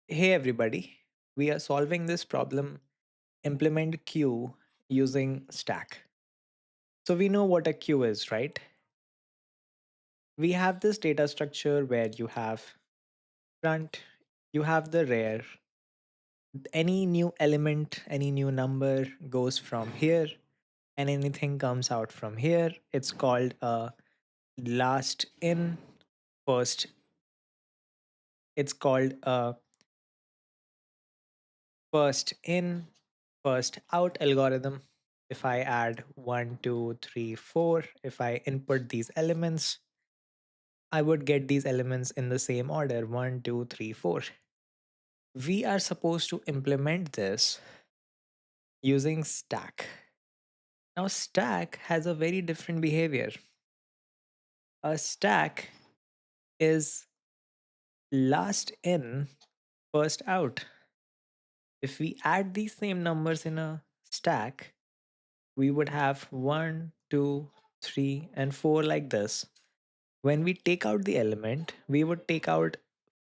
Hey everybody, we are solving this problem implement queue using stack. So we know what a queue is, right? We have this data structure where you have front, you have the rear. Any new element, any new number goes from here and anything comes out from here. It's called a last in, first. It's called a first in, first out algorithm. If I add 1, 2, 3, 4, if I input these elements, I would get these elements in the same order 1, 2, 3, 4. We are supposed to implement this using stack. Now, stack has a very different behavior. A stack is last in, first out. If we add these same numbers in a stack, we would have 1, 2, 3, and 4 like this. When we take out the element, we would take out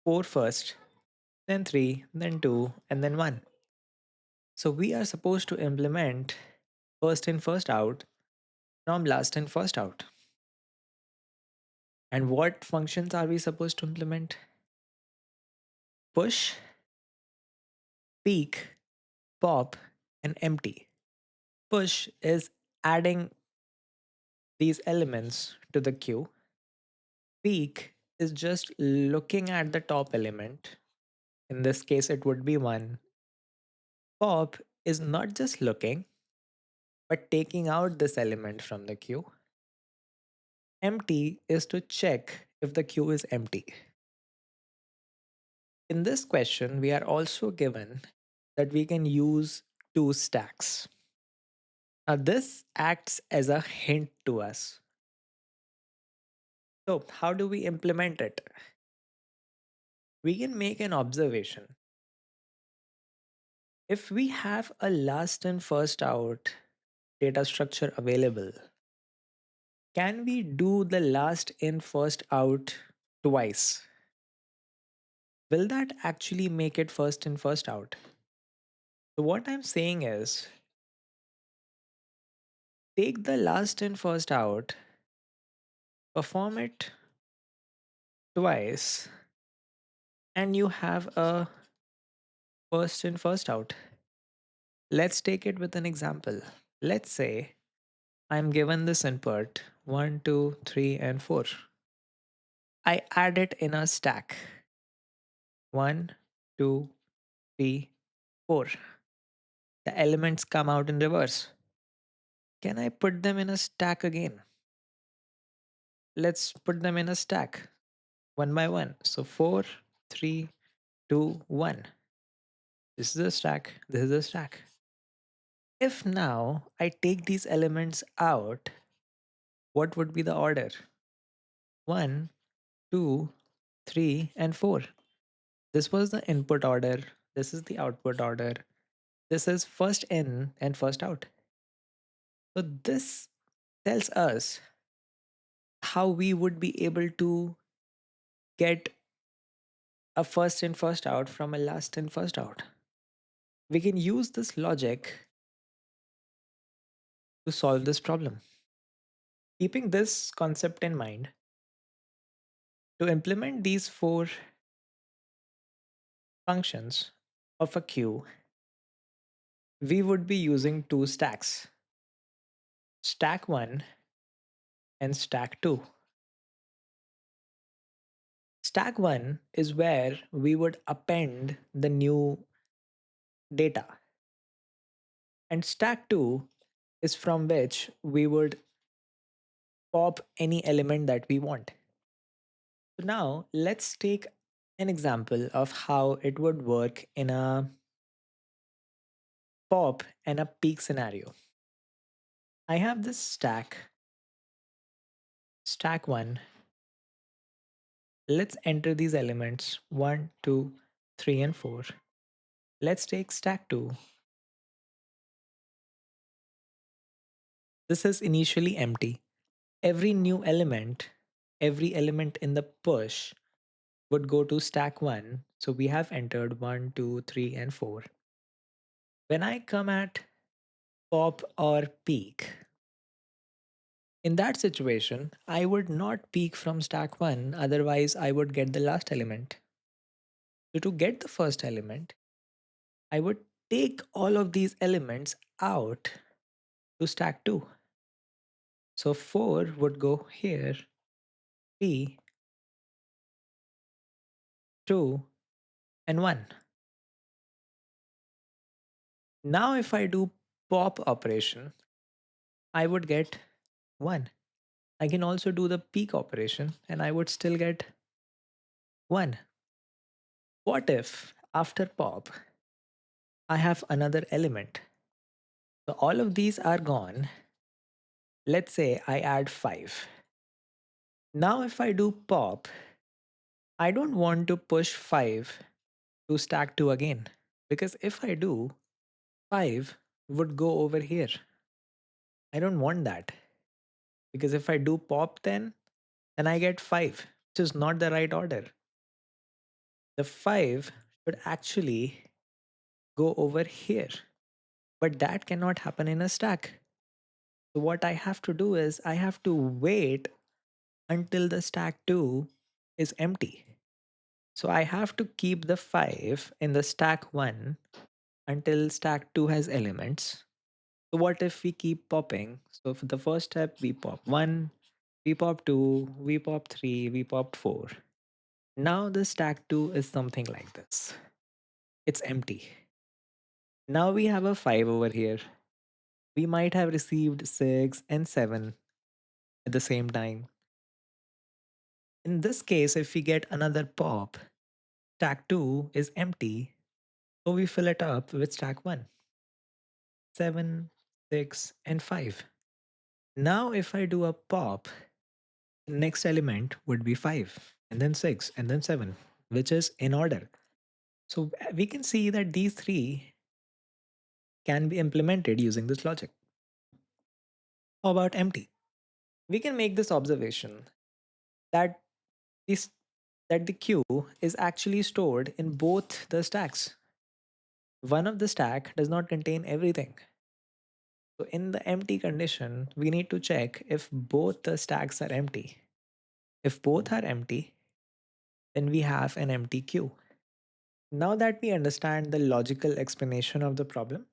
4 first, then 3, then 2, and then 1. So we are supposed to implement first in, first out from last in, first out. And what functions are we supposed to implement? Push, peek, pop, and empty. Push is adding these elements to the queue. Peek is just looking at the top element. In this case, it would be 1. Pop is not just looking, but taking out this element from the queue. Empty is to check if the queue is empty. In this question, we are also given that we can use two stacks. Now, this acts as a hint to us. So, how do we implement it? We can make an observation. If we have a last in, first out data structure available, can we do the last in, first out twice? Will that actually make it first in, first out? So, what I'm saying is take the last in, first out, perform it twice, and you have a first in, first out. Let's take it with an example. Let's say I'm given this input 1, 2, 3, and 4. I add it in a stack 1, 2, 3, 4. The elements come out in reverse. Can I put them in a stack again? Let's put them in a stack one by one. So 4, 3, 2, 1. This is a stack. This is a stack. If now I take these elements out, what would be the order? 1, 2, 3, and 4. This was the input order. This is the output order. This is first in and first out. So this tells us how we would be able to get a first in, first out from a last in, first out. We can use this logic to solve this problem. Keeping this concept in mind, to implement these four functions of a queue, we would be using two stacks, stack 1 and stack 2. Stack 1 is where we would append the new data, and stack 2 is from which we would pop any element that we want. So now let's take an example of how it would work in a pop and a peak scenario. I have this stack 1. Let's enter these elements 1, 2, 3, and 4. Let's take stack 2. This is initially empty. Every new element, every element in the push would go to stack 1 So we have entered 1, 2, 3, and 4. When I come at pop or peak, in that situation, I would not peak from stack 1, otherwise, I would get the last element. So to get the first element, I would take all of these elements out to stack 2. So 4 would go here, 3, 2, and 1. Now if I do pop operation, I would get 1. I can also do the peak operation and I would still get 1. What if after pop, I have another element? So all of these are gone. Let's say I add 5. Now if I do pop, I don't want to push 5 to stack 2 again. Because if I do, 5 would go over here. I don't want that. Because if I do pop then I get 5, which is not the right order. The 5 should actually go over here. But that cannot happen in a stack. So what I have to do is I have to wait until the stack 2 is empty. So I have to keep the 5 in the stack 1 until stack 2 has elements. So what if we keep popping? So for the first step, we pop 1, we pop 2, we pop 3, we pop 4. Now the stack 2 is something like this. It's empty. Now we have a 5 over here. We might have received 6 and 7 at the same time. In this case, if we get another pop, stack 2 is empty, so we fill it up with stack 1. 7, 6, and 5. Now if I do a pop, the next element would be 5, and then 6, and then 7, which is in order. So we can see that these three can be implemented using this logic. How about empty? We can make this observation that this that the queue is actually stored in both the stacks. One of the stack does not contain everything. So in the empty condition, we need to check if both the stacks are empty. If both are empty, then we have an empty queue. Now that we understand the logical explanation of the problem,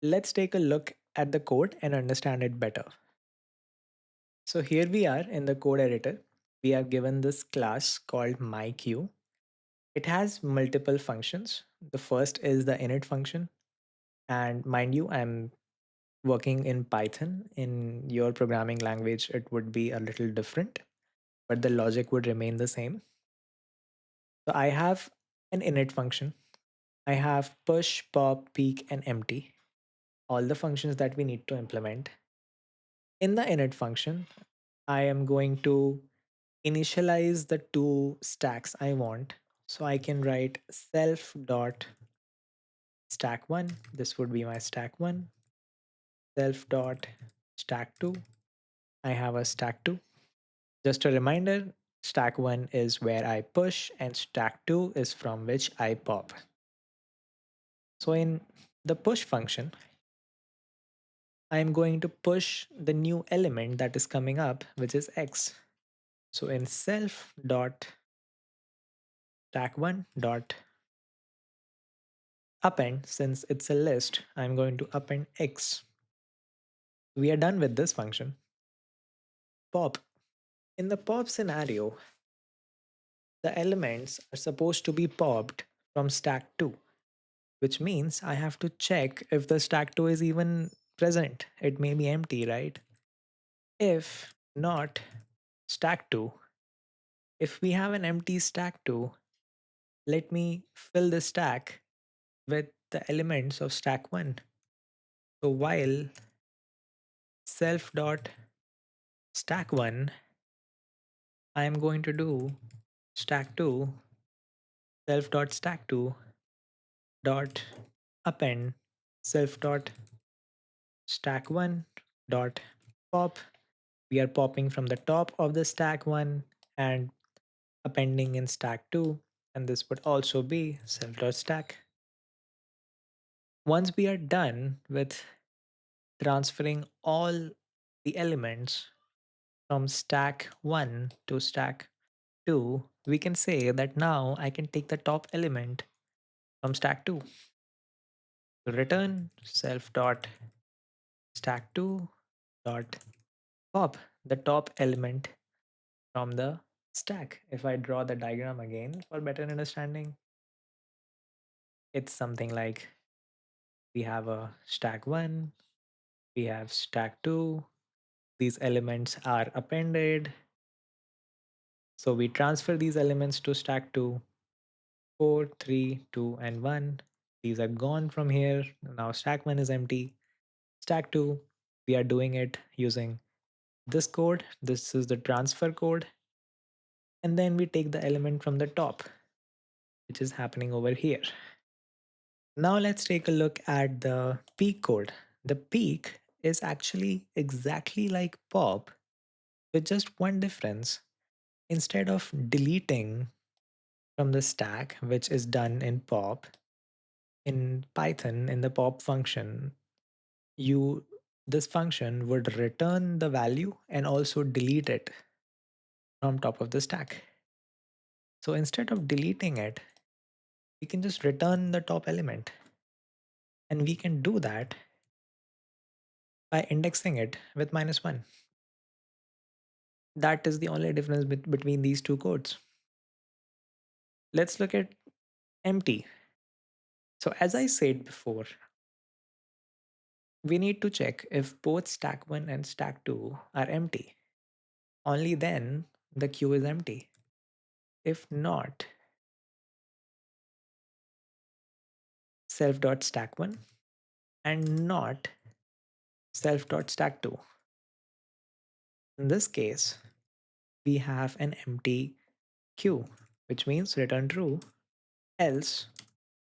let's take a look at the code and understand it better. So here we are in the code editor. We are given this class called myQueue. It has multiple functions. The first is the init function. And mind you, I'm working in Python. In your programming language, it would be a little different, but the logic would remain the same. So I have an init function. I have push, pop, peek, and empty, all the functions that we need to implement. In the init function, I am going to initialize the two stacks I want. So I can write self dot stack 1. This would be my stack 1. Self dot stack 2. I have a stack 2. Just a reminder, stack 1 is where I push and stack 2 is from which I pop. So in the push function, I am going to push the new element that is coming up, which is x. So in self dot stack 1 dot append, since it's a list, I'm going to append x. We are done with this function. Pop. In the pop scenario, the elements are supposed to be popped from stack 2, which means I have to check if the stack 2 is even present. It may be empty, right? If not stack 2, if we have an empty stack 2, let me fill the stack with the elements of stack 1. So while self dot stack 1, I am going to do stack 2 self dot stack 2 dot append self dot stack 1 dot pop. We are popping from the top of the stack 1 and appending in stack 2. and this would also be self.stack. Once we are done with transferring all the elements from stack 1 to stack 2, we can say that now I can take the top element from stack 2. So return self dot stack 2 dot pop the top element from the stack. If I draw the diagram again for better understanding, it's something like we have a stack 1, we have stack 2, these elements are appended. So we transfer these elements to stack 2, 4, 3, 2, and 1. These are gone from here. Now stack 1 is empty. Stack 2, we are doing it using this code. This is the transfer code. And then we take the element from the top, which is happening over here. Now let's take a look at the peak code. The peak is actually exactly like pop with just one difference. Instead of deleting from the stack, which is done in pop, in Python, in the pop function, you this function would return the value and also delete it from top of the stack. So instead of deleting it, we can just return the top element. And we can do that by indexing it with -1. That is the only difference between these two codes. Let's look at empty. So as I said before, we need to check if both stack 1 and stack 2 are empty. Only then the queue is empty. If not, self.stack1 and not self.stack2. In this case, we have an empty queue, which means return true, else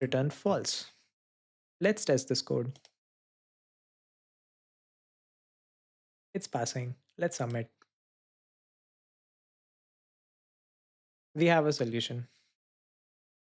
return false. Let's test this code. It's passing. Let's submit. We have a solution.